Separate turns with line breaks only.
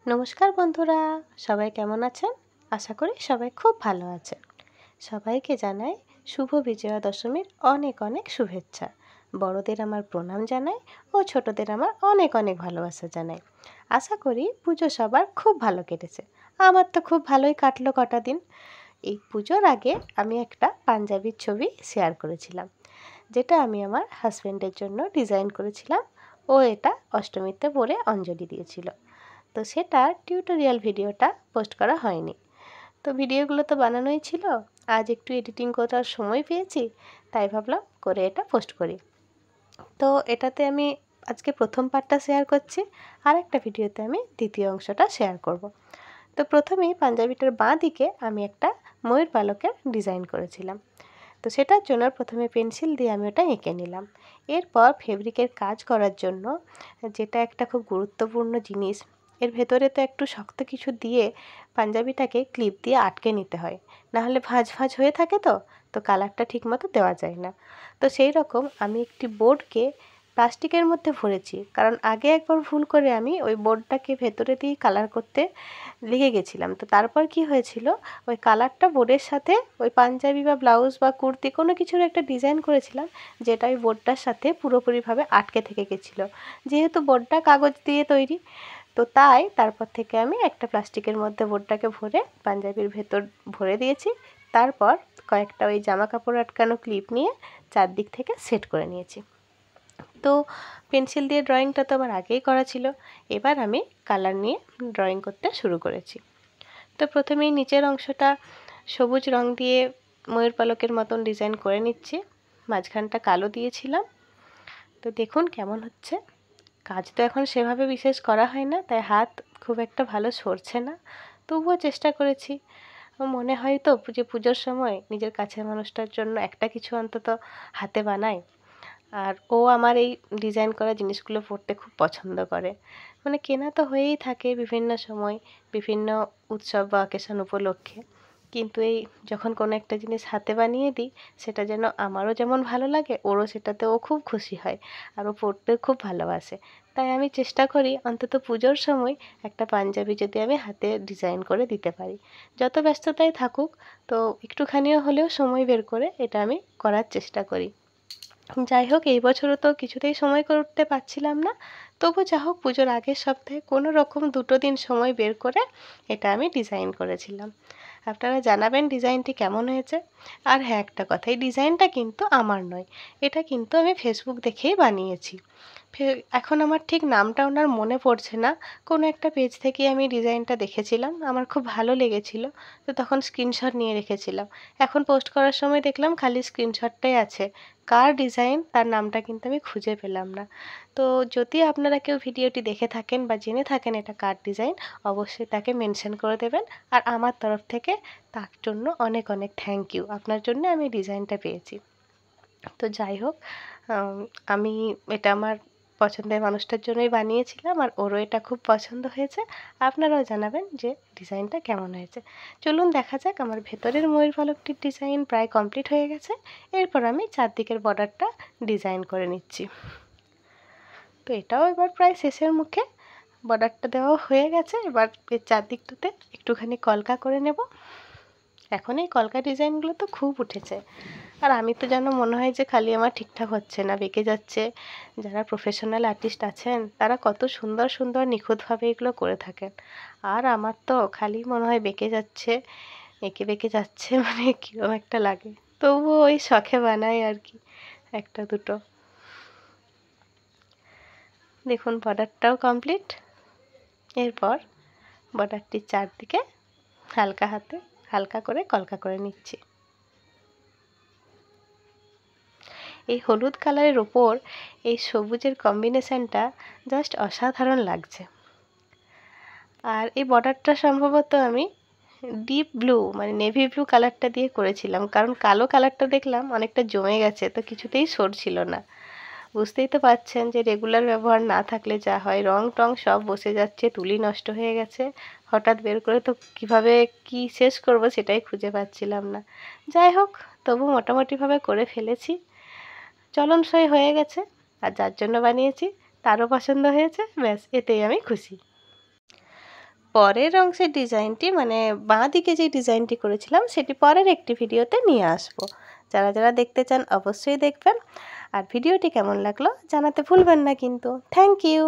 নমস্কার বন্ধুরা, সবাই কেমন আছেন? আশা করি সবাই খুব ভালো আছেন। সবাইকে জানাই শুভ বিজয়া দশমীর অনেক অনেক শুভেচ্ছা। বড়দের আমার প্রণাম জানাই ও ছোটদের আমার অনেক অনেক ভালোবাসা জানাই। আশা করি পুজো সবার খুব ভালো কেটেছে। আমার তো খুব ভালোই কাটলো কটা দিন। এই পুজোর আগে আমি একটা পাঞ্জাবির ছবি শেয়ার করেছিলাম, যেটা আমি আমার হাজব্যান্ডের জন্য ডিজাইন করেছিলাম। ও এটা অষ্টমীতে পরে অঞ্জলি দিয়েছিল। তো সেটা টিউটোরিয়াল ভিডিওটা পোস্ট করা হয়নি। তো ভিডিওগুলো তো বানানোই ছিল, আজ একটু এডিটিং করার সময় পেয়েছি, তাই ভাবলাম করে এটা পোস্ট করি। তো এটাতে আমি আজকে প্রথম পার্টটা শেয়ার করছি, আর একটা ভিডিওতে আমি দ্বিতীয় অংশটা শেয়ার করব। তো প্রথমেই পাঞ্জাবিটার বাঁ দিকে আমি একটা ময়ূর পালকের ডিজাইন করেছিলাম। তো সেটার জন্য প্রথমে পেন্সিল দিয়ে আমি ওটা এঁকে নিলাম। এরপর ফেব্রিকের কাজ করার জন্য, যেটা একটা খুব গুরুত্বপূর্ণ জিনিস, এর ভেতরে তো একটু শক্ত কিছু দিয়ে পাঞ্জাবিটাকে ক্লিপ দিয়ে আটকে নিতে হয়, নাহলে ভাঁজ ভাঁজ হয়ে থাকে। তো কালারটা ঠিকমতো দেওয়া যায় না। তো সেই রকম আমি একটি বোর্ডকে প্লাস্টিকের মধ্যে ভরেছি, কারণ আগে একবার ভুল করে আমি ওই বোর্ডটাকে ভেতরে দিয়ে কালার করতে লেগে গেছিলাম। তো তারপর কি হয়েছিল, ওই কালারটা বোর্ডের সাথে ওই পাঞ্জাবি বা ব্লাউজ বা কুর্তি কোনো কিছুর একটা ডিজাইন করেছিলাম, যেটা ওই বোর্ডটার সাথে পুরোপুরিভাবে আটকে থেকে গেছিলো। যেহেতু বোর্ডটা কাগজ দিয়ে তৈরি, তো তাই তারপর থেকে আমি একটা প্লাস্টিকের মধ্যে বোর্ডটাকে ভরে পাঞ্জাবির ভেতর ভরে দিয়েছি। তারপর কয়েকটা ওই জামা কাপড় আটকানো ক্লিপ নিয়ে চারদিক থেকে সেট করে নিয়েছি। তো পেন্সিল দিয়ে ড্রয়িংটা তো আমার আগেই করা ছিল, এবার আমি কালার নিয়ে ড্রয়িং করতে শুরু করেছি। তো প্রথমেই নিচের অংশটা সবুজ রং দিয়ে ময়ূর পালকের মতন ডিজাইন করে নিচ্ছি। মাঝখানটা কালো দিয়েছিলাম। তো দেখুন কেমন হচ্ছে। কাজ তো এখন সেভাবে বিশেষ করা হয় না, তাই হাত খুব একটা ভালো সরছে না, তবুও চেষ্টা করেছি। মনে হয় তো যে পুজোর সময় নিজের কাছের মানুষটার জন্য একটা কিছু অন্তত হাতে বানাই। আর ও আমার এই ডিজাইন করা জিনিসগুলো পরতে খুব পছন্দ করে। মানে কেনা তো হয়েই থাকে বিভিন্ন সময়, বিভিন্ন উৎসব বা অকেশন উপলক্ষে। কিন্তু এই যখন কোনো একটা জিনিস হাতে বানিয়ে দিই, সেটা যেন আমারও যেমন ভালো লাগে, ওরও সেটাতে ও খুব খুশি হয়, আর ও পরতেও খুব ভালোবাসে। তাই আমি চেষ্টা করি অন্তত পুজোর সময় একটা পাঞ্জাবি যদি আমি হাতে ডিজাইন করে দিতে পারি। যত ব্যস্ততায় থাকুক, তো একটুখানিও হলেও সময় বের করে এটা আমি করার চেষ্টা করি। যাই হোক, এই বছরও তো কিছুতেই সময় করে উঠতে পারছিলাম না। তবু যা হোক, পুজোর আগের সপ্তাহে কোনো রকম 2 দিন সময় বের করে এটা আমি ডিজাইন করেছিলাম। আপনারা জানাবেন ডিজাইনটি কেমন হয়েছে। আর হ্যাঁ, একটা কথা, এই ডিজাইনটা কিন্তু আমার নয়, এটা কিন্তু আমি ফেসবুক দেখেই বানিয়েছি। এখন আমার ঠিক নামটা ওনার মনে পড়ছে না। কোনো একটা পেজ থেকেই আমি ডিজাইনটা দেখেছিলাম, আমার খুব ভালো লেগেছিল। তো তখন স্ক্রিনশট নিয়ে রেখেছিলাম। এখন পোস্ট করার সময় দেখলাম খালি স্ক্রিনশটটাই আছে। কার ডিজাইন তার নামটা কিন্তু আমি খুঁজে পেলাম না। তো যদি আপনারা কেউ ভিডিওটি দেখে থাকেন বা জেনে থাকেন এটা কার ডিজাইন, অবশ্যই তাকে মেনশন করে দেবেন। আর আমার তরফ থেকে তার জন্য অনেক অনেক থ্যাংক ইউ। আপনার জন্য আমি ডিজাইনটা পেয়েছি। তো যাই হোক, আম, আমি এটা আমার পছন্দের মানুষটার জন্যই বানিয়েছিলাম, আর ওরও এটা খুব পছন্দ হয়েছে। আপনারাও জানাবেন যে ডিজাইনটা কেমন হয়েছে। চলুন দেখা যাক। আমার ভেতরের ময়ূর পালকটির ডিজাইন প্রায় কমপ্লিট হয়ে গেছে। এরপর আমি চারদিকের বর্ডারটা ডিজাইন করে নিচ্ছি। তো এটাও এবার প্রায় শেষের মুখে, বর্ডারটা দেওয়া হয়ে গেছে। এবার এর চারদিকটাতে একটুখানি কলকা করে নেব। এখন এই কলকা ডিজাইনগুলো তো খুব উঠেছে, আর আমি তো যেন মনে হয় যে খালি আমার ঠিকঠাক হচ্ছে না, বেঁকে যাচ্ছে। যারা প্রফেশনাল আর্টিস্ট আছেন তারা কত সুন্দর সুন্দর নিখুঁতভাবে এগুলো করে থাকেন, আর আমার তো খালি মনে হয় বেঁকে যাচ্ছে, এঁকে বেঁকে যাচ্ছে। মানে কীরকম একটা লাগে। তবুও ওই শখে বানাই আর কি, একটা দুটো। দেখুন বর্ডারটাও কমপ্লিট। এরপর বর্ডারটির চারদিকে হালকা হাতে হালকা করে কলকা করে নিচ্ছি। এই হলুদ কালারের ওপর এই সবুজের কম্বিনেশানটা জাস্ট অসাধারণ লাগছে। আর এই বর্ডারটা সম্ভবত আমি ডিপ ব্লু মানে নেভি ব্লু কালারটা দিয়ে করেছিলাম, কারণ কালো কালারটা দেখলাম অনেকটা জমে গেছে, তো কিছুতেই সরছিল না। বুঝতেই তো পারছেন যে রেগুলার ব্যবহার না থাকলে যা হয়, রং টং সব বসে যাচ্ছে, তুলি নষ্ট হয়ে গেছে। হঠাৎ বের করে তো কীভাবে কী শেষ করব সেটাই খুঁজে পাচ্ছিলাম না। যাই হোক, তবু মোটামুটিভাবে করে ফেলেছি। চলনসই হয়ে গেছে, আর যার জন্য বানিয়েছি তারও পছন্দ হয়েছে, ব্যাস এতেই আমি খুশি। পরের অংশের ডিজাইনটি মানে বাঁ দিকে যে ডিজাইনটি করেছিলাম সেটি পরের একটি ভিডিওতে নিয়ে আসব। যারা যারা দেখতে চান অবশ্যই দেখবেন। আর ভিডিওটি কেমন লাগলো জানাতে ভুলবেন না কিন্তু। Thank you.